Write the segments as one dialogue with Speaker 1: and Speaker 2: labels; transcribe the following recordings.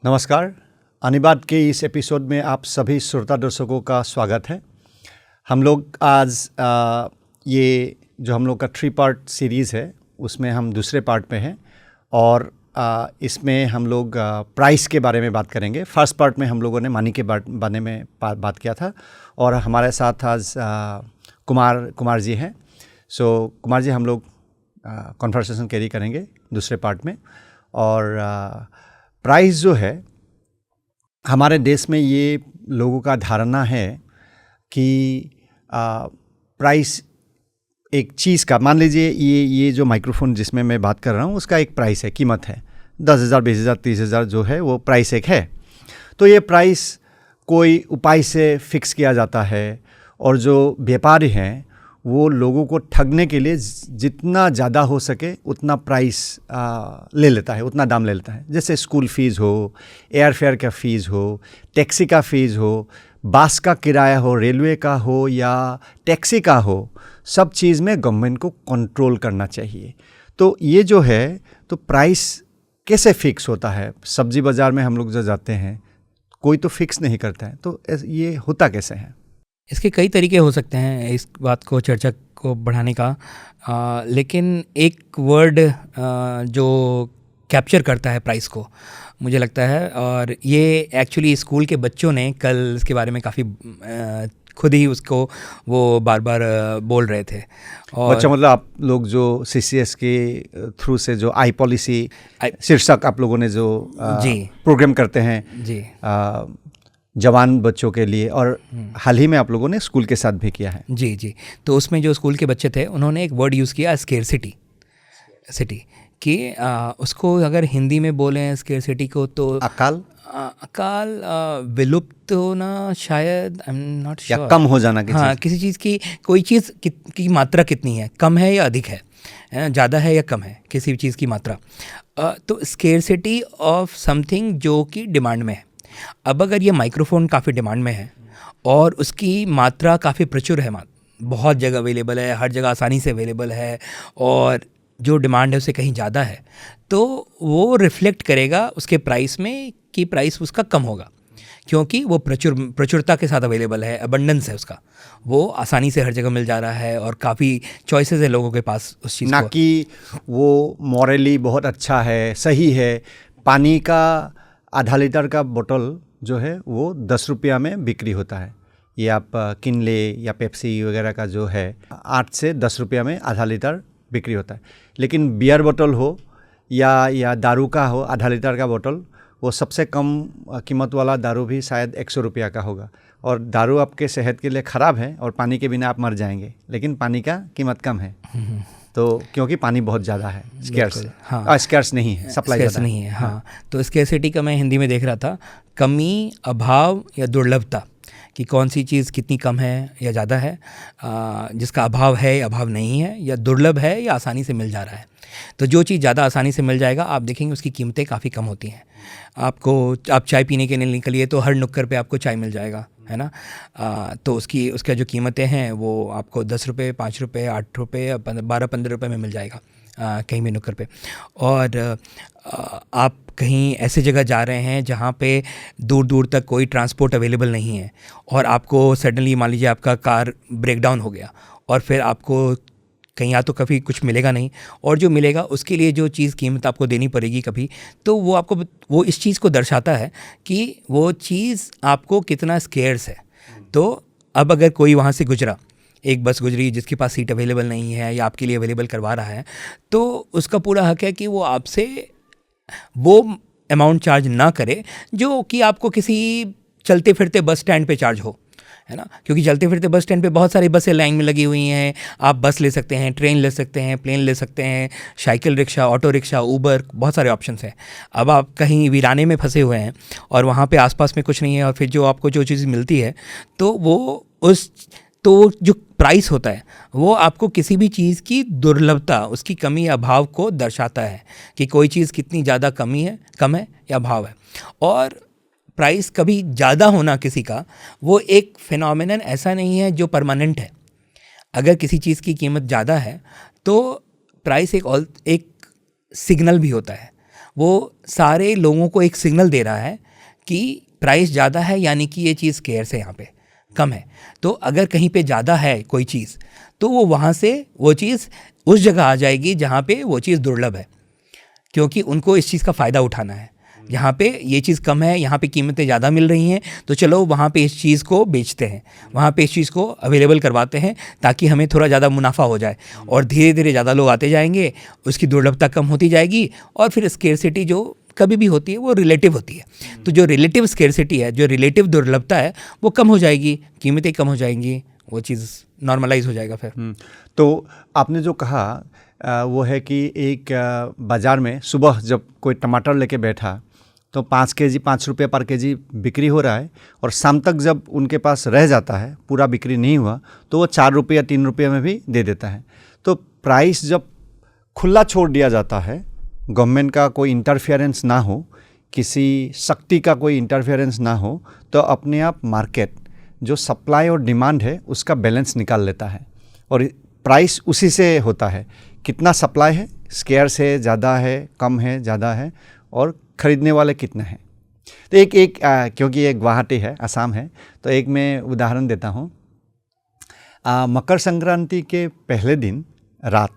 Speaker 1: नमस्कार। अनिबात के इस एपिसोड में आप सभी श्रोता दर्शकों का स्वागत है। हम लोग आज ये जो हम लोग का 3 पार्ट सीरीज़ है उसमें हम दूसरे पार्ट में हैं और इसमें हम लोग प्राइस के बारे में बात करेंगे। फर्स्ट पार्ट में हम लोगों ने मनी के बारे में बात किया था और हमारे साथ आज कुमार जी हैं। सो कुमार जी, हम लोग कॉन्वर्सेशन कैरी करेंगे दूसरे पार्ट में। और प्राइस जो है हमारे देश में, ये लोगों का धारणा है कि प्राइस एक चीज़ का, मान लीजिए ये जो माइक्रोफोन जिसमें मैं बात कर रहा हूँ उसका एक प्राइस है, कीमत है 10,000, 20,000, 30,000 जो है वो प्राइस एक है। तो ये प्राइस कोई उपाय से फिक्स किया जाता है और जो व्यापारी हैं वो लोगों को ठगने के लिए जितना ज़्यादा हो सके उतना प्राइस ले लेता है, उतना दाम ले लेता है। जैसे स्कूल फ़ीस हो, एयर फेयर का फ़ीस हो, टैक्सी का फ़ीस हो, बस का किराया हो, रेलवे का हो या टैक्सी का हो, सब चीज़ में गवर्नमेंट को कंट्रोल करना चाहिए। तो ये जो है, तो प्राइस कैसे फिक्स होता है? सब्जी बाज़ार में हम लोग जो जाते हैं कोई तो फिक्स नहीं करता है, तो ये होता कैसे है?
Speaker 2: इसके कई तरीके हो सकते हैं इस बात को, चर्चा को बढ़ाने का, लेकिन एक वर्ड जो कैप्चर करता है प्राइस को, मुझे लगता है, और ये एक्चुअली स्कूल के बच्चों ने कल इसके बारे में काफ़ी खुद ही उसको वो बार बार बोल रहे थे। और
Speaker 1: अच्छा, मतलब आप लोग जो CCS के थ्रू से जो आई पॉलिसी शीर्षक आप लोगों ने जो प्रोग्राम करते हैं
Speaker 2: जी
Speaker 1: जवान बच्चों के लिए, और हाल ही में आप लोगों ने स्कूल के साथ भी किया है।
Speaker 2: जी, तो उसमें जो स्कूल के बच्चे थे उन्होंने एक वर्ड यूज़ किया, स्केरसिटी कि उसको अगर हिंदी में बोलें स्केरसिटी को तो अकाल विलुप्त होना, शायद, आई एम नॉट श्योर,
Speaker 1: या कम हो जाना।
Speaker 2: किसी चीज़ की, कोई चीज़ की मात्रा कितनी है, कम है या अधिक है, ज़्यादा है या कम है, किसी भी चीज़ की मात्रा। तो स्केरसिटी ऑफ समथिंग जो कि डिमांड में है। अब अगर ये माइक्रोफोन काफ़ी डिमांड में है और उसकी मात्रा काफ़ी प्रचुर है, बहुत जगह अवेलेबल है, हर जगह आसानी से अवेलेबल है, और जो डिमांड है उससे कहीं ज़्यादा है, तो वो रिफ्लेक्ट करेगा उसके प्राइस में कि प्राइस उसका कम होगा, क्योंकि वो प्रचुरता के साथ अवेलेबल है, अबंडेंस है उसका, वो आसानी से हर जगह मिल जा रहा है और काफ़ी चॉइसेस है लोगों के पास उस चीज़
Speaker 1: ना
Speaker 2: को।
Speaker 1: कि वो मॉरली बहुत अच्छा है, सही है। पानी का आधा लीटर का बोतल जो है वो 10 रुपया में बिक्री होता है। ये आप किनले या पेप्सी वगैरह का जो है 8 से 10 रुपया में आधा लीटर बिक्री होता है। लेकिन बियर बोतल हो या दारू का हो आधा लीटर का बोतल, वो सबसे कम कीमत वाला दारू भी शायद 100 रुपया का होगा। और दारू आपके सेहत के लिए ख़राब है और पानी के बिना आप मर जाएंगे, लेकिन पानी का कीमत कम है। तो क्योंकि पानी बहुत ज़्यादा है, स्कैर्स नहीं है, सप्लाई ज़्यादा
Speaker 2: नहीं है। हाँ, तो स्कैर्सिटी का मैं हिंदी में देख रहा था, कमी, अभाव या दुर्लभता, कि कौन सी चीज़ कितनी कम है या ज़्यादा है, जिसका अभाव है या अभाव नहीं है, या दुर्लभ है या आसानी से मिल जा रहा है। तो जो चीज़ ज़्यादा आसानी से मिल जाएगा, आप देखेंगे उसकी कीमतें काफ़ी कम होती हैं। आप चाय पीने के लिए निकलिए तो हर नुक्कड़ पे आपको चाय मिल जाएगा, है ना। तो उसका जो कीमतें हैं वो आपको 10 रुपये, 5 रुपये, 8 रुपये, 12-15 रुपये में मिल जाएगा कहीं भी नुक्कड़ पे। और आप कहीं ऐसे जगह जा रहे हैं जहाँ पे दूर दूर तक कोई ट्रांसपोर्ट अवेलेबल नहीं है और आपको सडनली, मान लीजिए आपका कार ब्रेक डाउन हो गया और फिर आपको कहीं या तो कभी कुछ मिलेगा नहीं, और जो मिलेगा उसके लिए जो चीज़ कीमत आपको देनी पड़ेगी कभी, तो वो इस चीज़ को दर्शाता है कि वो चीज़ आपको कितना स्केर्स है। तो अब अगर कोई वहाँ से गुजरा, एक बस गुजरी जिसके पास सीट अवेलेबल नहीं है या आपके लिए अवेलेबल करवा रहा है, तो उसका पूरा हक है कि वो आपसे वो अमाउंट चार्ज ना करे जो कि आपको किसी चलते फिरते बस स्टैंड पे चार्ज हो, है ना। क्योंकि चलते फिरते बस स्टैंड पे बहुत सारी बसें लाइन में लगी हुई हैं, आप बस ले सकते हैं, ट्रेन ले सकते हैं, प्लेन ले सकते हैं, cycle rickshaw, auto rickshaw, Uber, बहुत सारे ऑप्शंस हैं। अब आप कहीं वीराने में फंसे हुए हैं और वहाँ पे आसपास में कुछ नहीं है, और फिर जो आपको जो चीज़ मिलती है तो जो प्राइस होता है वो आपको किसी भी चीज़ की दुर्लभता, उसकी कमी या अभाव को दर्शाता है कि कोई चीज़ कितनी ज़्यादा कम है या अभाव है। और प्राइस कभी ज़्यादा होना किसी का, वो एक फिनोमेनन ऐसा नहीं है जो परमानेंट है। अगर किसी चीज़ की कीमत ज़्यादा है तो प्राइस एक सिग्नल भी होता है, वो सारे लोगों को एक सिग्नल दे रहा है कि प्राइस ज़्यादा है, यानी कि ये चीज़ स्केर्स है, यहाँ पे कम है। तो अगर कहीं पे ज़्यादा है कोई चीज़, तो वो वहाँ से वो चीज़ उस जगह आ जाएगी जहाँ पे वो चीज़ दुर्लभ है, क्योंकि उनको इस चीज़ का फ़ायदा उठाना है। यहाँ पे ये चीज़ कम है, यहाँ पे कीमतें ज़्यादा मिल रही हैं, तो चलो वहाँ पे इस चीज़ को बेचते हैं, वहाँ पे इस चीज़ को अवेलेबल करवाते हैं ताकि हमें थोड़ा ज़्यादा मुनाफा हो जाए। और धीरे धीरे ज़्यादा लोग आते जाएंगे, उसकी दुर्लभता कम होती जाएगी, और फिर स्केर्सिटी जो कभी भी होती है वो रिलेटिव होती है। तो जो रिलेटिव स्केर्सिटी है, जो रिलेटिव दुर्लभता है, वो कम हो जाएगी, कीमतें कम हो जाएंगी, वो चीज़ नॉर्मलाइज हो जाएगा फिर।
Speaker 1: तो आपने जो कहा वो है कि एक बाज़ार में सुबह जब कोई टमाटर लेके बैठा तो 5 केजी 5 रुपये पर केजी बिक्री हो रहा है, और शाम तक जब उनके पास रह जाता है, पूरा बिक्री नहीं हुआ, तो वो 4 रुपये या 3 रुपये में भी दे देता है। तो प्राइस जब खुला छोड़ दिया जाता है, गवर्नमेंट का कोई इंटरफेरेंस ना हो, किसी शक्ति का कोई इंटरफेरेंस ना हो, तो अपने आप मार्केट जो सप्लाई और डिमांड है उसका बैलेंस निकाल लेता है, और प्राइस उसी से होता है। कितना सप्लाई है, स्केर्स है, ज़्यादा है, कम है, ज़्यादा है, और ख़रीदने वाले कितने हैं। तो एक क्योंकि ये गुवाहाटी है, असम है, तो एक मैं उदाहरण देता हूँ। मकर संक्रांति के पहले दिन रात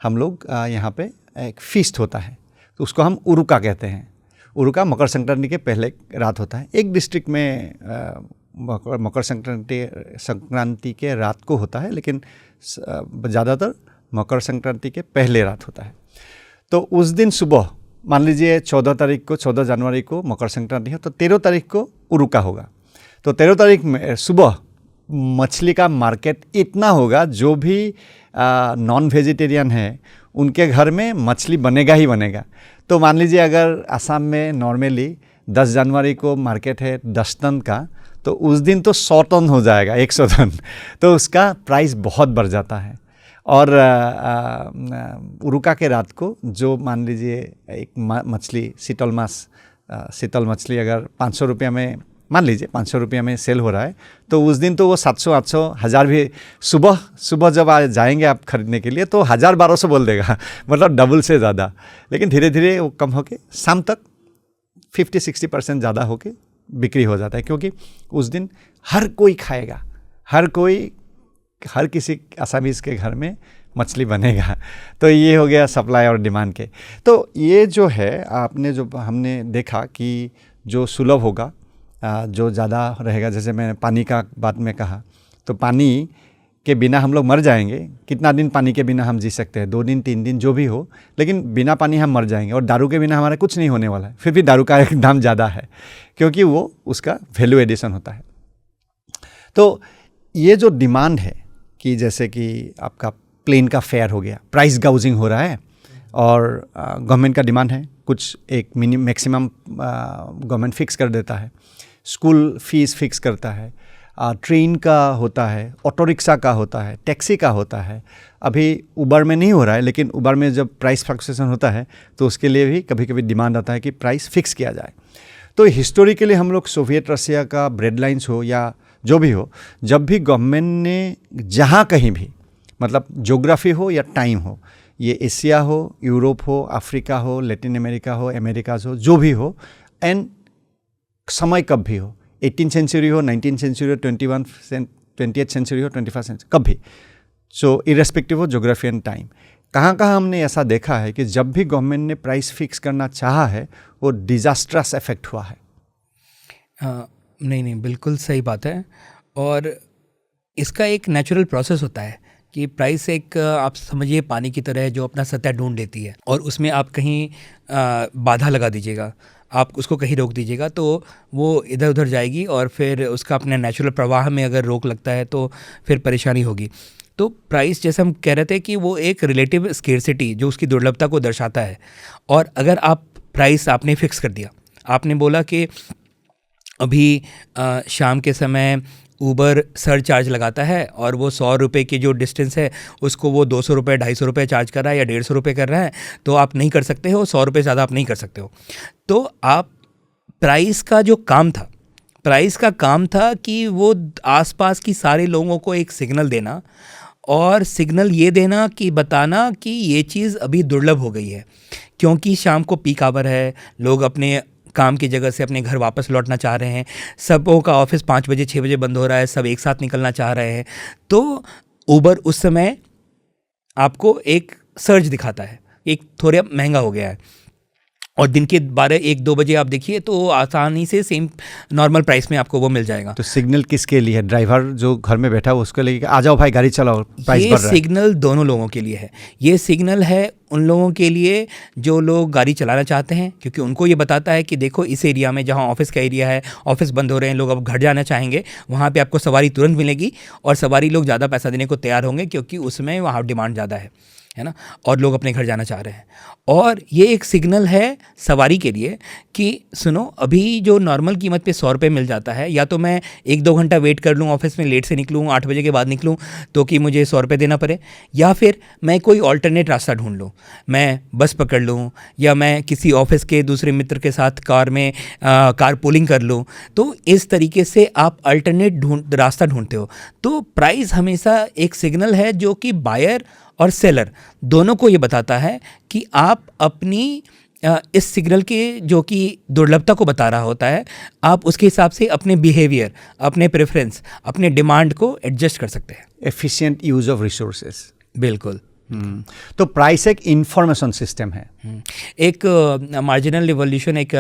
Speaker 1: हम लोग यहाँ पे एक फीस्ट होता है, तो उसको हम उरुका कहते हैं। उरुका मकर संक्रांति के पहले रात होता है। एक डिस्ट्रिक्ट में मकर संक्रांति के रात को होता है, लेकिन ज़्यादातर मकर संक्रांति के पहले रात होता है। तो उस दिन सुबह, मान लीजिए 14 जनवरी को मकर संक्रांति है, तो 13 तारीख को उरुका होगा। तो 13 तारीख में सुबह मछली का मार्केट इतना होगा, जो भी नॉन वेजिटेरियन है उनके घर में मछली बनेगा ही बनेगा। तो मान लीजिए अगर असम में नॉर्मली 10 जनवरी को मार्केट है 10 टन का, तो उस दिन तो 100 टन हो जाएगा, 100 टन। तो उसका प्राइस बहुत बढ़ जाता है। और उरुका के रात को जो मान लीजिए एक मछली शीतल मछली अगर 500 रुपये में, मान लीजिए 500 रुपये में सेल हो रहा है, तो उस दिन तो वो 700, 800, 1000 भी सुबह जब जाएंगे आप खरीदने के लिए तो 1000-1200 बोल देगा, मतलब डबल से ज़्यादा। लेकिन धीरे धीरे वो कम होके शाम तक 50-60% ज़्यादा होके बिक्री हो जाता है, क्योंकि उस दिन हर कोई खाएगा, हर किसी आसामीज़ के घर में मछली बनेगा। तो ये हो गया सप्लाई और डिमांड के। तो ये जो है हमने देखा कि जो सुलभ होगा, जो ज़्यादा रहेगा, जैसे मैंने पानी का बात में कहा, तो पानी के बिना हम लोग मर जाएंगे। कितना दिन पानी के बिना हम जी सकते हैं? 2 दिन 3 दिन जो भी हो, लेकिन बिना पानी हम मर जाएंगे। और दारू के बिना हमारा कुछ नहीं होने वाला है। फिर भी दारू का एक दाम ज़्यादा है, क्योंकि वो उसका वैल्यू एडिशन होता है। तो ये जो डिमांड है कि जैसे कि आपका प्लेन का फेयर हो गया, प्राइस गाउजिंग हो रहा है, और गवर्नमेंट का डिमांड है, कुछ एक मैक्सिमम गवर्नमेंट फिक्स कर देता है, स्कूल फीस फिक्स करता है, ट्रेन का होता है, ऑटो रिक्शा का होता है, टैक्सी का होता है। अभी उबर में नहीं हो रहा है, लेकिन उबर में जब प्राइस फ्लक्चुएशन होता है तो उसके लिए भी कभी कभी डिमांड आता है कि प्राइस फिक्स किया जाए। तो हिस्टोरिकली हम लोग सोवियत रशिया का ब्रेड लाइन्स हो या जो भी हो, जब भी गवर्नमेंट ने जहाँ कहीं भी, मतलब ज्योग्राफी हो या टाइम हो, ये एशिया हो, यूरोप हो, अफ्रीका हो, लैटिन अमेरिका हो, अमेरिकाज हो, जो भी हो, एंड समय कब भी हो, 18th सेंचुरी हो, 19th सेंचुरी हो, 20th सेंचुरी हो, 21st सेंचुरी, कब भी, सो इरेस्पेक्टिव हो ज्योग्राफी एंड टाइम, कहाँ हमने ऐसा देखा है कि जब भी गवर्नमेंट ने प्राइस फिक्स करना चाहा है, वो डिजास्ट्रस इफेक्ट हुआ है।
Speaker 2: नहीं, बिल्कुल सही बात है। और इसका एक नेचुरल प्रोसेस होता है कि प्राइस एक आप समझिए पानी की तरह है, जो अपना सतह ढूंढ लेती है, और उसमें आप कहीं बाधा लगा दीजिएगा, आप उसको कहीं रोक दीजिएगा, तो वो इधर उधर जाएगी, और फिर उसका अपने नेचुरल प्रवाह में अगर रोक लगता है तो फिर परेशानी होगी। तो प्राइस, जैसे हम कह रहे थे कि वो एक रिलेटिव स्केर्सिटी, जो उसकी दुर्लभता को दर्शाता है। और अगर आप प्राइस आपने फिक्स कर दिया, आपने बोला कि अभी शाम के समय ऊबर सर चार्ज लगाता है, और वो 100 रुपये की जो डिस्टेंस है उसको वो 200 रुपये 250 रुपये चार्ज कर रहा है या 150 रुपये कर रहा है, तो आप नहीं कर सकते हो, 100 रुपये ज़्यादा आप नहीं कर सकते हो। तो आप प्राइस का काम था कि वो आसपास की सारे लोगों को एक सिग्नल देना, और सिग्नल ये देना कि बताना कि ये चीज़ अभी दुर्लभ हो गई है, क्योंकि शाम को पीक आवर है, लोग अपने काम की जगह से अपने घर वापस लौटना चाह रहे हैं, सबों का ऑफिस 5 बजे 6 बजे बंद हो रहा है, सब एक साथ निकलना चाह रहे हैं, तो उबर उस समय आपको एक सर्ज दिखाता है, एक थोड़ा महंगा हो गया है। और दिन के 12-1-2 बजे आप देखिए तो आसानी से सेम नॉर्मल प्राइस में आपको वो मिल जाएगा।
Speaker 1: तो सिग्नल किसके लिए है? ड्राइवर जो घर में बैठा है उसके लिए, आ जाओ भाई गाड़ी चलाओ, प्राइस बढ़ रहा है?
Speaker 2: ये सिग्नल दोनों लोगों के लिए है। ये सिग्नल है उन लोगों के लिए जो लोग गाड़ी चलाना चाहते हैं, क्योंकि उनको ये बताता है कि देखो इस एरिया में जहाँ ऑफिस का एरिया है, ऑफिस बंद हो रहे हैं, लोग अब घर जाना चाहेंगे, वहाँ पे आपको सवारी तुरंत मिलेगी और सवारी लोग ज़्यादा पैसा देने को तैयार होंगे, क्योंकि उसमें वहाँ डिमांड ज़्यादा है ना, और लोग अपने घर जाना चाह रहे हैं। और ये एक सिग्नल है सवारी के लिए कि सुनो, अभी जो नॉर्मल कीमत पे 100 रुपये मिल जाता है, या तो मैं 1-2 घंटा वेट कर लूँ, ऑफिस में लेट से निकलूँ, 8 बजे के बाद निकलूँ तो कि मुझे 100 रुपये देना पड़े, या फिर मैं कोई ऑल्टरनेट रास्ता ढूंढ लूँ, मैं बस पकड़ लूँ, या मैं किसी ऑफिस के दूसरे मित्र के साथ कार में कार पूलिंग कर लूँ। तो इस तरीके से आप अल्टरनेट रास्ता ढूंढते हो। तो प्राइस हमेशा एक सिग्नल है जो कि बायर और सेलर दोनों को ये बताता है कि आप अपनी इस सिग्नल के जो कि दुर्लभता को बता रहा होता है, आप उसके हिसाब से अपने बिहेवियर, अपने प्रेफरेंस, अपने डिमांड को एडजस्ट कर सकते हैं।
Speaker 1: Efficient use of resources.
Speaker 2: बिल्कुल।
Speaker 1: तो प्राइस एक इंफॉर्मेशन सिस्टम है।
Speaker 2: एक मार्जिनल रिवॉल्यूशन एक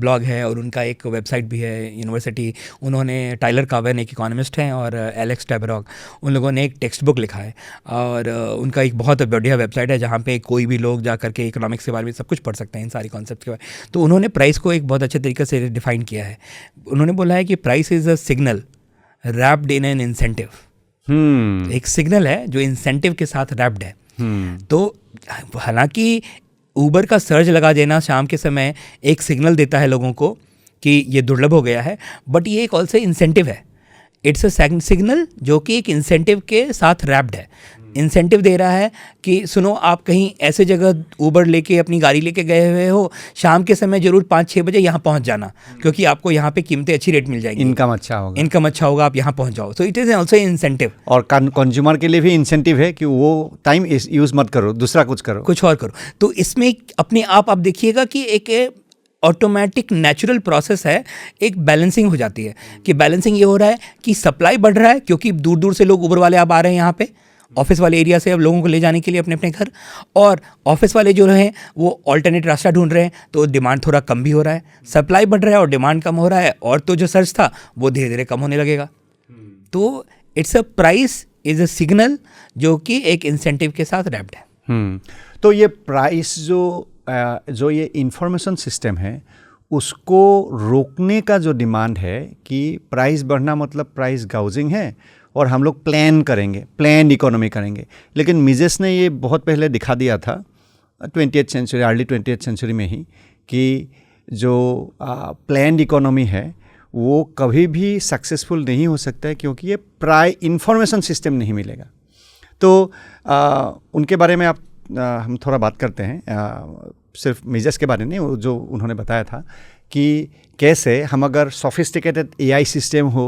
Speaker 2: ब्लॉग है और उनका एक वेबसाइट भी है, यूनिवर्सिटी, उन्होंने टाइलर कावन एक इकोनॉमिस्ट हैं और एलेक्स टैबरॉग, उन लोगों ने एक टेक्स्ट बुक लिखा है और उनका एक बहुत बढ़िया वेबसाइट है जहाँ पे कोई भी लोग जा करके इकोनॉमिक्स के बारे में सब कुछ पढ़ सकते हैं, इन सारी कॉन्सेप्ट के बारे में। तो उन्होंने प्राइस को एक बहुत अच्छे तरीके से डिफाइन किया है। उन्होंने बोला है कि price is a signal wrapped in an incentive. एक सिग्नल है जो इंसेंटिव के साथ रैप्ड है। तो हालांकि ऊबर का सर्ज लगा देना शाम के समय एक सिग्नल देता है लोगों को कि ये दुर्लभ हो गया है, बट ये एक ऑल्सो इंसेंटिव है। इट्स अ सिग्नल जो कि एक इंसेंटिव के साथ रैप्ड है। इंसेंटिव दे रहा है कि सुनो, आप कहीं ऐसे जगह ऊबर लेके अपनी गाड़ी लेके गए हुए हो, शाम के समय जरूर 5-6 बजे यहाँ पहुँच जाना, क्योंकि आपको यहाँ पे कीमतें अच्छी रेट मिल जाएगी,
Speaker 1: इनकम अच्छा होगा,
Speaker 2: आप यहाँ पहुँच जाओ। So it is also incentive.
Speaker 1: और कंज्यूमर के लिए भी इंसेंटिव है कि वो टाइम यूज़ मत करो, दूसरा कुछ करो,
Speaker 2: कुछ और करो। तो इसमें अपने आप देखिएगा कि एक ऑटोमेटिक नेचुरल प्रोसेस है, एक बैलेंसिंग हो जाती है कि बैलेंसिंग ये हो रहा है कि सप्लाई बढ़ रहा है, क्योंकि दूर दूर से लोग ऊबर वाले अब आ रहे हैं यहाँ पे, ऑफिस वाले एरिया से अब लोगों को ले जाने के लिए अपने अपने घर, और ऑफिस वाले जो हैं वो ऑल्टरनेट रास्ता ढूंढ रहे हैं, तो डिमांड थोड़ा कम भी हो रहा है, सप्लाई बढ़ रहा है और डिमांड कम हो रहा है, और तो जो सर्च था वो धीरे धीरे कम होने लगेगा। तो it's a price is a signal जो कि एक इंसेंटिव के साथ रैप्ड है।
Speaker 1: तो ये प्राइस जो ये इंफॉर्मेशन सिस्टम है उसको रोकने का जो डिमांड है कि प्राइस बढ़ना मतलब प्राइस गाउजिंग है और हम लोग प्लान इकोनॉमी करेंगे। लेकिन मिजेस ने ये बहुत पहले दिखा दिया था अर्ली 20th सेंचुरी में ही कि जो प्लान इकोनॉमी है वो कभी भी सक्सेसफुल नहीं हो सकता है, क्योंकि ये इंफॉर्मेशन सिस्टम नहीं मिलेगा। तो उनके बारे में हम थोड़ा बात करते हैं, सिर्फ मिजेस के बारे में नहीं, जो उन्होंने बताया था कि कैसे हम अगर सोफिस्टिकेटेड AI सिस्टम हो,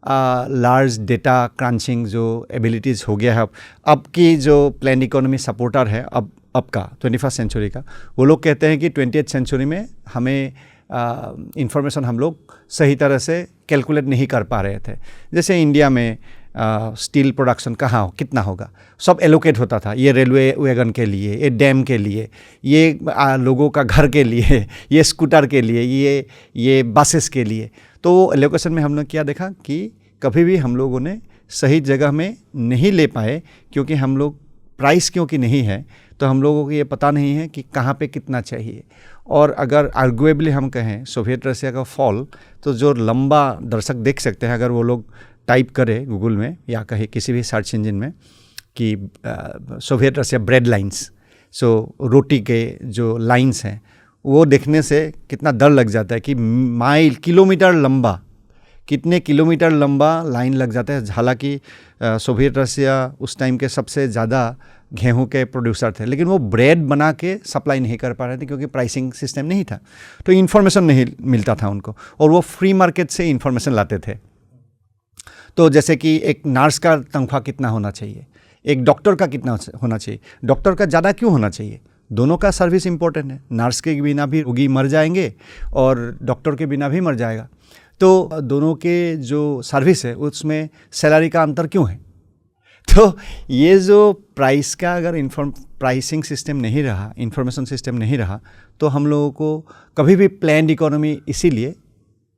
Speaker 1: लार्ज डेटा क्रंचिंग जो एबिलिटीज़ हो गया है, अब की जो प्लान इकोनॉमी सपोर्टर है अब का 21st सेंचुरी का, वो लोग कहते हैं कि 20th सेंचुरी में हमें इंफॉर्मेशन हम लोग सही तरह से कैलकुलेट नहीं कर पा रहे थे। जैसे इंडिया में स्टील प्रोडक्शन कहाँ कितना होगा, सब एलोकेट होता था, ये रेलवे वैगन के लिए, ये डैम के लिए, ये लोगों का घर के लिए, ये स्कूटर के लिए, ये बसेस के लिए। तो एलोकेशन में हमने क्या देखा कि कभी भी हम लोगों ने सही जगह में नहीं ले पाए, क्योंकि हम लोग प्राइस क्योंकि नहीं है तो हम लोगों को ये पता नहीं है कि कहाँ पे कितना चाहिए। और अगर आर्गुएबली हम कहें सोवियत रशिया का फॉल, तो जो लंबा दर्शक देख सकते हैं, अगर वो लोग टाइप करें गूगल में या कहीं किसी भी सर्च इंजन में कि सोवियत रशिया ब्रेड लाइंस, सो रोटी के जो लाइंस हैं, वो देखने से कितना डर लग जाता है कि कितने किलोमीटर लंबा लाइन लग जाता है। हालांकि सोवियत रशिया उस टाइम के सबसे ज़्यादा गेहूं के प्रोड्यूसर थे, लेकिन वो ब्रेड बना के सप्लाई नहीं कर पा रहे थे, क्योंकि प्राइसिंग सिस्टम नहीं था, तो इन्फॉर्मेशन नहीं मिलता था उनको, और वो फ्री मार्केट से इन्फॉर्मेशन लाते थे। तो जैसे कि एक नर्स का तनख्वाह कितना होना चाहिए, एक डॉक्टर का कितना होना चाहिए, डॉक्टर का ज़्यादा क्यों होना चाहिए, दोनों का सर्विस इम्पोर्टेंट है। नर्स के बिना भी रोगी मर जाएंगे और डॉक्टर के बिना भी मर जाएगा। तो दोनों के जो सर्विस है उसमें सैलरी का अंतर क्यों है? तो ये जो प्राइस का अगर प्राइसिंग सिस्टम नहीं रहा, इंफॉर्मेशन सिस्टम नहीं रहा, तो हम लोगों को कभी भी प्लान्ड इकोनॉमी इसीलिए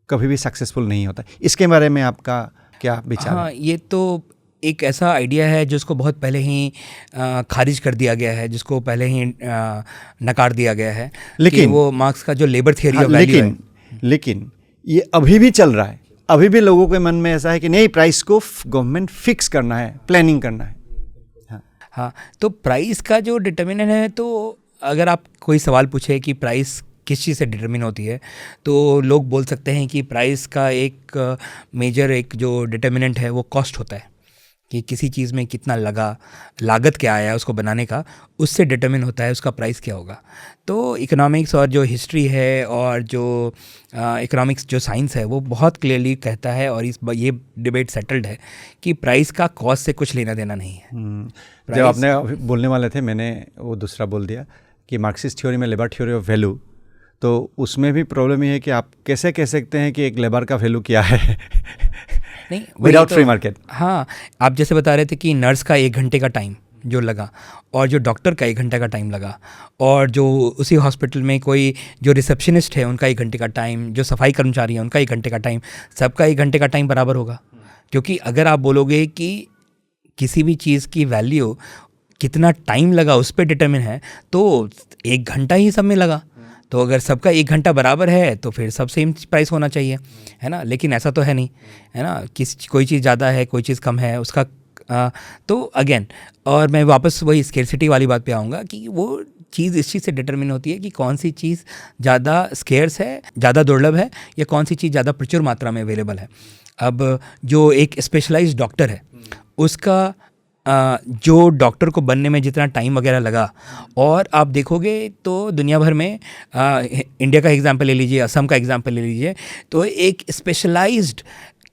Speaker 1: कभी भी सक्सेसफुल नहीं होता। इसके बारे में आपका क्या विचार
Speaker 2: हाँ,
Speaker 1: है?
Speaker 2: ये तो एक ऐसा आइडिया है जिसको बहुत पहले ही खारिज कर दिया गया है, जिसको पहले ही नकार दिया गया है। लेकिन वो मार्क्स का जो लेबर थियरी ऑफ वैल्यू है,
Speaker 1: लेकिन ये अभी भी चल रहा है। अभी भी लोगों के मन में ऐसा है कि नहीं, प्राइस को गवर्नमेंट फिक्स करना है, प्लानिंग करना है।
Speaker 2: हाँ, तो प्राइस का जो डिटर्मिनेंट है, तो अगर आप कोई सवाल पूछे कि प्राइस किस चीज़ से डिटरमिन होती है, तो लोग बोल सकते हैं कि प्राइस का एक मेजर एक जो डिटर्मिनेंट है वो कॉस्ट होता है, कि किसी चीज़ में कितना लगा, लागत क्या आया उसको बनाने का, उससे डिटरमिन होता है उसका प्राइस क्या होगा। तो इकोनॉमिक्स और जो हिस्ट्री है और जो इकोनॉमिक्स जो साइंस है वो बहुत क्लियरली कहता है, और ये डिबेट सेटल्ड है कि प्राइस का कॉस्ट से कुछ लेना देना नहीं है।
Speaker 1: जब आपने बोलने वाले थे, मैंने वो दूसरा बोल दिया कि मार्क्सिस्ट थ्योरी में लेबर थ्योरी ऑफ वैल्यू, तो उसमें भी प्रॉब्लम ये है कि आप कैसे कह सकते हैं कि एक लेबर का वैल्यू क्या है
Speaker 2: नहीं,
Speaker 1: विदाउट फ्री मार्केट।
Speaker 2: हाँ, आप जैसे बता रहे थे कि नर्स का 1 घंटे का टाइम जो लगा, और जो डॉक्टर का 1 घंटे का टाइम लगा, और जो उसी हॉस्पिटल में कोई जो रिसेप्शनिस्ट है उनका 1 घंटे का टाइम, जो सफाई कर्मचारी है उनका 1 घंटे का टाइम, सबका 1 घंटे का टाइम बराबर होगा। क्योंकि अगर आप बोलोगे कि किसी भी चीज़ की वैल्यू कितना टाइम लगा उस पर डिटरमिन है, तो 1 घंटा ही सब में लगा। तो अगर सबका 1 घंटा बराबर है तो फिर सब सेम प्राइस होना चाहिए, है ना। लेकिन ऐसा तो है नहीं, है ना। कोई चीज़ ज़्यादा है, कोई चीज़ कम है, उसका तो अगेन, और मैं वापस वही स्केर्सिटी वाली बात पे आऊँगा कि वो चीज़ इस चीज़ से डिटरमिन होती है कि कौन सी चीज़ ज़्यादा स्केर्स है, ज़्यादा दुर्लभ है, या कौन सी चीज़ ज़्यादा प्रचुर मात्रा में अवेलेबल है। अब जो एक स्पेशलाइज्ड डॉक्टर है, उसका जो डॉक्टर को बनने में जितना टाइम वगैरह लगा, और आप देखोगे तो दुनिया भर में इंडिया का एग्जांपल ले लीजिए, असम का एग्जांपल ले लीजिए, तो एक स्पेशलाइज्ड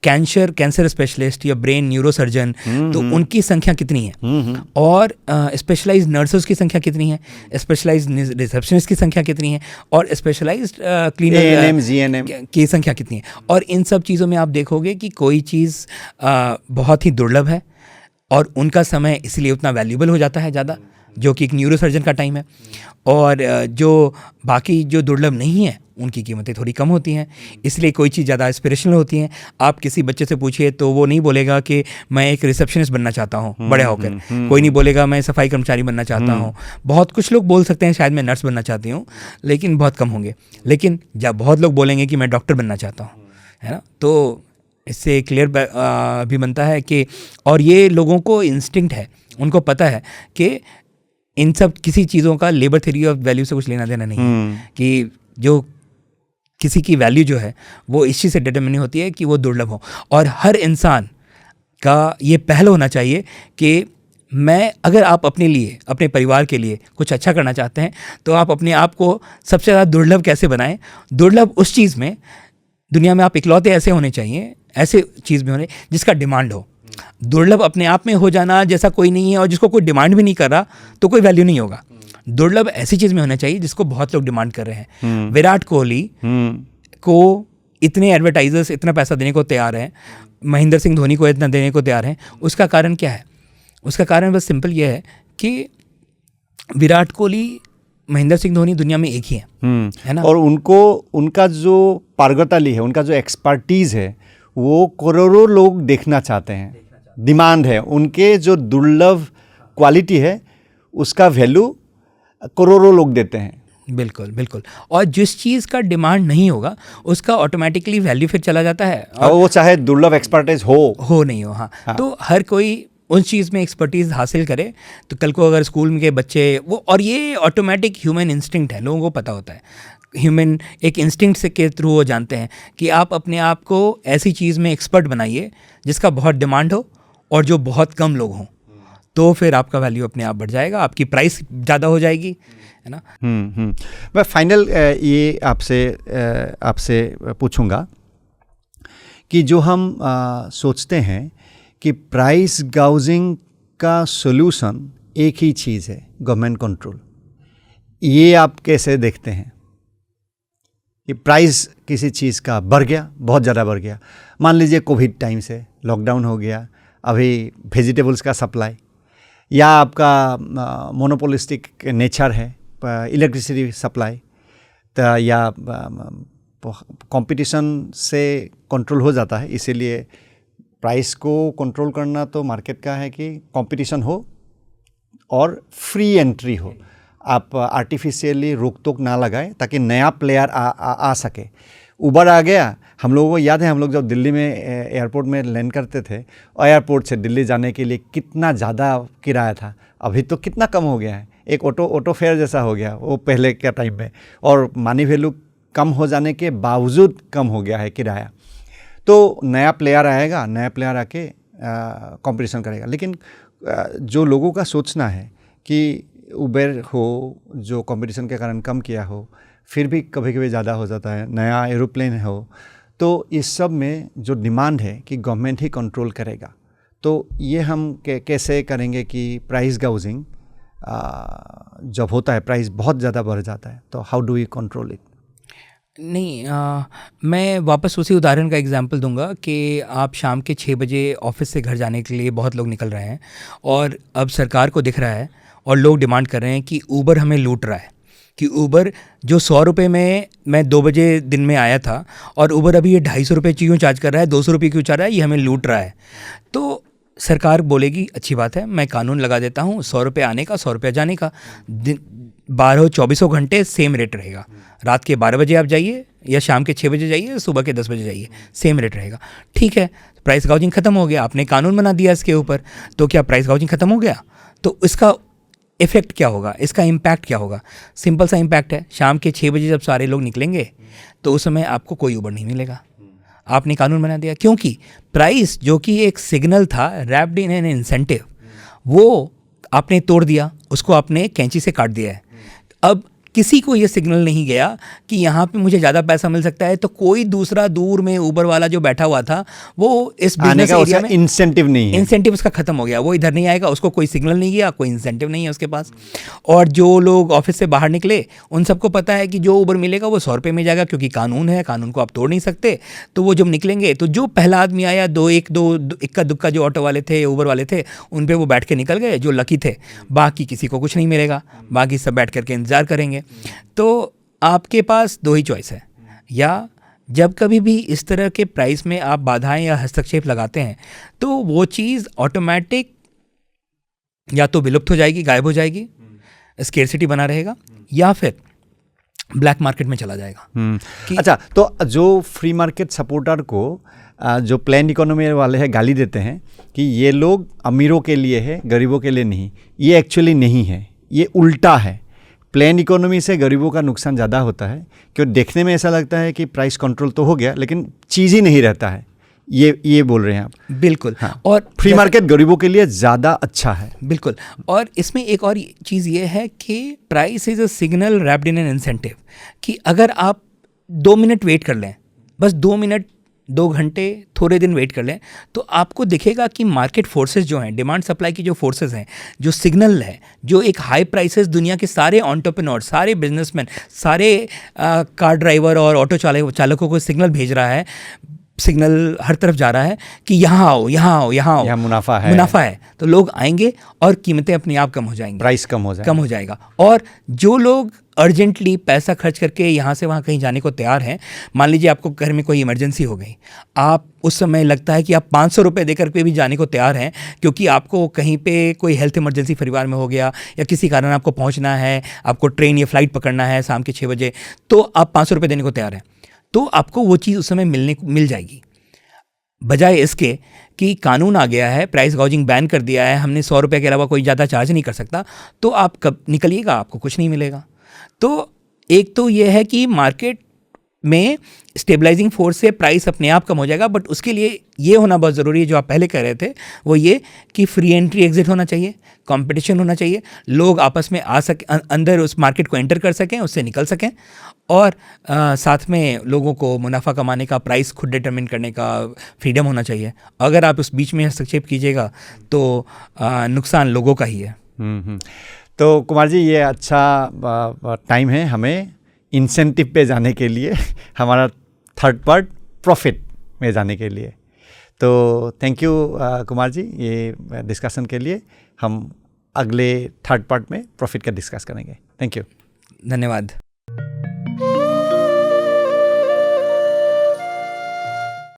Speaker 2: कैंसर स्पेशलिस्ट या ब्रेन न्यूरोसर्जन, तो उनकी संख्या कितनी है, और स्पेशलाइज्ड नर्सेस की संख्या कितनी है, स्पेशलाइज्ड रिसेप्शनिस्ट की संख्या कितनी है, और स्पेशलाइज्ड क्लीनर
Speaker 1: GNM
Speaker 2: की संख्या कितनी है। और इन सब चीज़ों में आप देखोगे कि कोई चीज़ बहुत ही दुर्लभ है और उनका समय इसलिए उतना वैल्यूबल हो जाता है ज़्यादा, जो कि एक न्यूरोसर्जन का टाइम है, और जो बाकी जो दुर्लभ नहीं है उनकी कीमतें थोड़ी कम होती हैं, इसलिए कोई चीज़ ज़्यादा एस्पिरेशनल होती हैं। आप किसी बच्चे से पूछिए तो वो नहीं बोलेगा कि मैं एक रिसेप्शनिस्ट बनना चाहता हूँ बड़े होकर, कोई नहीं बोलेगा मैं सफाई कर्मचारी बनना चाहता हूँ। बहुत कुछ लोग बोल सकते हैं शायद मैं नर्स बनना चाहती हूँ, लेकिन बहुत कम होंगे। लेकिन जब बहुत लोग बोलेंगे कि मैं डॉक्टर बनना चाहता हूँ, है ना, तो इससे क्लियर भी बनता है कि, और ये लोगों को इंस्टिंक्ट है, उनको पता है कि इन सब किसी चीज़ों का लेबर थ्योरी ऑफ वैल्यू से कुछ लेना देना नहीं है, कि जो किसी की वैल्यू जो है वो इस चीज़ से डिटरमिन होती है कि वो दुर्लभ हो। और हर इंसान का ये पहल होना चाहिए कि मैं, अगर आप अपने लिए, अपने परिवार के लिए कुछ अच्छा करना चाहते हैं, तो आप अपने आप को सबसे ज़्यादा दुर्लभ कैसे बनाएं। दुर्लभ उस चीज़ में, दुनिया में आप इकलौते ऐसे होने चाहिए, ऐसे चीज़ में होने जिसका डिमांड हो। दुर्लभ अपने आप में हो जाना जैसा कोई नहीं है, और जिसको कोई डिमांड भी नहीं कर रहा तो कोई वैल्यू नहीं होगा। दुर्लभ ऐसी चीज़ में होना चाहिए जिसको बहुत लोग डिमांड कर रहे हैं। विराट कोहली को इतने एडवर्टाइजर्स इतना पैसा देने को तैयार हैं, महेंद्र सिंह धोनी को इतना देने को तैयार हैं, उसका कारण क्या है? उसका कारण बस सिंपल ये है कि विराट कोहली, महेंद्र सिंह धोनी दुनिया में एक ही है ना,
Speaker 1: और उनका जो पारगताली है, उनका जो एक्सपर्टीज़ है, वो करोड़ों लोग देखना चाहते हैं, डिमांड है। उनके जो दुर्लभ क्वालिटी है उसका वैल्यू करोड़ों लोग देते हैं।
Speaker 2: बिल्कुल बिल्कुल। और जिस चीज़ का डिमांड नहीं होगा उसका ऑटोमेटिकली वैल्यू फिर चला जाता है,
Speaker 1: और वो चाहे दुर्लभ एक्सपर्टाइज हो नहीं हो।
Speaker 2: हाँ। तो हर कोई उस चीज़ में एक्सपर्टीज़ हासिल करे, तो कल को अगर स्कूल के बच्चे वो, और ये ऑटोमेटिक ह्यूमन इंस्टिंक्ट है, लोगों को पता होता है, ह्यूमन एक इंस्टिंक्ट से के थ्रू वो जानते हैं कि आप अपने आप को ऐसी चीज़ में एक्सपर्ट बनाइए जिसका बहुत डिमांड हो और जो बहुत कम लोग हों, तो फिर आपका वैल्यू अपने आप बढ़ जाएगा, आपकी प्राइस ज़्यादा हो जाएगी, है ना।
Speaker 1: मैं फाइनल ये आपसे पूछूंगा कि जो हम सोचते हैं कि प्राइस गाउजिंग का सॉल्यूशन एक ही चीज़ है, गवर्नमेंट कंट्रोल। ये आप कैसे देखते हैं कि प्राइस किसी चीज़ का बढ़ गया, बहुत ज़्यादा बढ़ गया? मान लीजिए कोविड टाइम से लॉकडाउन हो गया, अभी वेजिटेबल्स का सप्लाई, या आपका मोनोपोलिस्टिक नेचर है, इलेक्ट्रिसिटी सप्लाई, तो या कंपटीशन से कंट्रोल हो जाता है। इसीलिए प्राइस को कंट्रोल करना तो मार्केट का है कि कंपटीशन हो और फ्री एंट्री हो, आप आर्टिफिशियली रोक टोक ना लगाएं ताकि नया प्लेयर आ सके। उबर आ गया, हम लोगों को याद है, हम लोग जब दिल्ली में एयरपोर्ट में लैंड करते थे, एयरपोर्ट से दिल्ली जाने के लिए कितना ज़्यादा किराया था, अभी तो कितना कम हो गया है, एक ऑटो फेयर जैसा हो गया वो पहले के टाइम में, और मनी वैल्यू कम हो जाने के बावजूद कम हो गया है किराया। तो नया प्लेयर आएगा, नया प्लेयर आके कंपटीशन करेगा। लेकिन जो लोगों का सोचना है कि उबेर हो जो कंपटीशन के कारण कम किया हो, फिर भी कभी कभी ज़्यादा हो जाता है, नया एरोप्लेन हो, तो इस सब में जो डिमांड है कि गवर्नमेंट ही कंट्रोल करेगा, तो ये हम कैसे करेंगे कि प्राइस गाउजिंग जब होता है, प्राइस बहुत ज़्यादा बढ़ जाता है, तो how do we control it?
Speaker 2: नहीं, मैं वापस उसी उदाहरण का एग्जांपल दूंगा कि आप शाम के 6 बजे ऑफिस से घर जाने के लिए बहुत लोग निकल रहे हैं, और अब सरकार को दिख रहा है और लोग डिमांड कर रहे हैं कि ऊबर हमें लूट रहा है, कि ऊबर जो 100 रुपये में मैं 2 बजे दिन में आया था, और ऊबर अभी ये 250 रुपये क्यों चार्ज कर रहा है, 200 रुपये क्यों चार्ज रहा है, ये हमें लूट रहा है। तो सरकार बोलेगी अच्छी बात है, मैं कानून लगा देता हूँ, 100 रुपये आने का, 100 रुपये जाने का, 24 घंटे सेम रेट रहेगा। रात के 12 बजे आप जाइए या शाम के 6 बजे जाइए, सुबह के 10 बजे जाइए, सेम रेट रहेगा। ठीक है, प्राइस गाउजिंग ख़त्म हो गया, आपने कानून बना दिया इसके ऊपर, तो क्या प्राइस गाउजिंग ख़त्म हो गया? तो इसका इफ़ेक्ट क्या होगा, इसका इम्पैक्ट क्या होगा? सिंपल सा इम्पैक्ट है, शाम के 6 बजे जब सारे लोग निकलेंगे तो उस समय आपको कोई ऊबर नहीं मिलेगा, आपने कानून बना दिया। क्योंकि प्राइस जो कि एक सिग्नल था रैप्ड इन एन इंसेंटिव, वो आपने तोड़ दिया, उसको आपने कैंची से काट दिया है। अब किसी को ये सिग्नल नहीं गया कि यहाँ पे मुझे ज़्यादा पैसा मिल सकता है, तो कोई दूसरा दूर में ऊबर वाला जो बैठा हुआ था वो इस बिजनेस एरिया में,
Speaker 1: इंसेंटिव नहीं है,
Speaker 2: इंसेंटिव उसका खत्म हो गया, वो इधर नहीं आएगा, उसको कोई सिग्नल नहीं गया, कोई इंसेंटिव नहीं है उसके पास। और जो लोग ऑफिस से बाहर निकले उन सबको पता है कि जो ऊबर मिलेगा वो 100 रुपये में जाएगा, क्योंकि कानून है, कानून को आप तोड़ नहीं सकते। तो वो जब निकलेंगे तो जो पहला आदमी आया, इक्का दुक्का जो ऑटो वाले थे, ऊबर वाले थे, उन पर वो बैठ के निकल गए, जो लकी थे, बाकी किसी को कुछ नहीं मिलेगा, बाकी सब बैठ करके इंतज़ार करेंगे। तो आपके पास 2 ही चॉइस है, या जब कभी भी इस तरह के प्राइस में आप बाधाएं या हस्तक्षेप लगाते हैं तो वो चीज़ ऑटोमेटिक या तो विलुप्त हो जाएगी, गायब हो जाएगी, स्केर्सिटी बना रहेगा, या फिर ब्लैक मार्केट में चला जाएगा।
Speaker 1: अच्छा, तो जो फ्री मार्केट सपोर्टर को जो प्लान इकोनॉमी वाले हैं गाली देते हैं कि ये लोग अमीरों के लिए है, गरीबों के लिए नहीं, ये एक्चुअली नहीं है, ये उल्टा है। प्लेन इकोनॉमी से गरीबों का नुकसान ज़्यादा होता है, क्योंकि देखने में ऐसा लगता है कि प्राइस कंट्रोल तो हो गया, लेकिन चीज़ ही नहीं रहता है, ये बोल रहे हैं आप?
Speaker 2: बिल्कुल।
Speaker 1: हाँ। और फ्री मार्केट गरीबों के लिए ज़्यादा अच्छा है।
Speaker 2: बिल्कुल। और इसमें एक और चीज़ ये है कि price is a signal wrapped in an incentive, कि अगर आप 2 मिनट वेट कर लें, बस 2 मिनट, 2 घंटे, थोड़े दिन वेट कर लें, तो आपको दिखेगा कि मार्केट फोर्सेस जो हैं, डिमांड सप्लाई की जो फोर्सेस हैं, जो सिग्नल है, जो एक हाई प्राइसेस दुनिया के सारे एंटरप्रेन्योर, सारे बिजनेसमैन, सारे कार ड्राइवर और ऑटो चालकों को सिग्नल भेज रहा है, सिग्नल हर तरफ जा रहा है कि यहाँ आओ, यहाँ आओ, यहाँ आओ,
Speaker 1: यहाँ मुनाफा है,
Speaker 2: तो लोग आएंगे और कीमतें अपने आप कम हो जाएंगी,
Speaker 1: प्राइस कम हो
Speaker 2: जाएगा। और जो लोग अर्जेंटली पैसा खर्च करके यहाँ से वहाँ कहीं जाने को तैयार हैं, मान लीजिए आपको घर में कोई इमरजेंसी हो गई, आप उस समय लगता है कि आप 500 रुपये देकर के भी जाने को तैयार हैं, क्योंकि आपको कहीं पे कोई हेल्थ इमरजेंसी परिवार में हो गया, या किसी कारण आपको पहुँचना है, आपको ट्रेन या फ्लाइट पकड़ना है शाम के 6 बजे, तो आप 500 रुपये देने को तैयार हैं, तो आपको वो चीज़ उस समय मिल जाएगी। बजाय इसके कि कानून आ गया है, प्राइस गाउजिंग बैन कर दिया है, हमने 100 रुपये के अलावा कोई ज़्यादा चार्ज नहीं कर सकता, तो आप कब निकलिएगा, आपको कुछ नहीं मिलेगा। तो एक तो ये है कि मार्केट में स्टेबलाइजिंग फोर्स से प्राइस अपने आप कम हो जाएगा, बट उसके लिए ये होना बहुत ज़रूरी है, जो आप पहले कह रहे थे, वो ये कि फ्री एंट्री एग्जिट होना चाहिए, कंपटीशन होना चाहिए, लोग आपस में आ सकें, अंदर उस मार्केट को एंटर कर सकें, उससे निकल सकें, और साथ में लोगों को मुनाफा कमाने का, प्राइस खुद डिटरमिन करने का फ्रीडम होना चाहिए। अगर आप उस बीच में हस्तक्षेप कीजिएगा तो नुकसान लोगों का ही है।
Speaker 1: तो कुमार जी, ये अच्छा टाइम है हमें इंसेंटिव पे जाने के लिए, हमारा थर्ड पार्ट प्रॉफिट में जाने के लिए। तो थैंक यू कुमार जी ये डिस्कशन के लिए। हम अगले थर्ड पार्ट में प्रॉफिट का डिस्कस करेंगे। Thank you.
Speaker 2: धन्यवाद।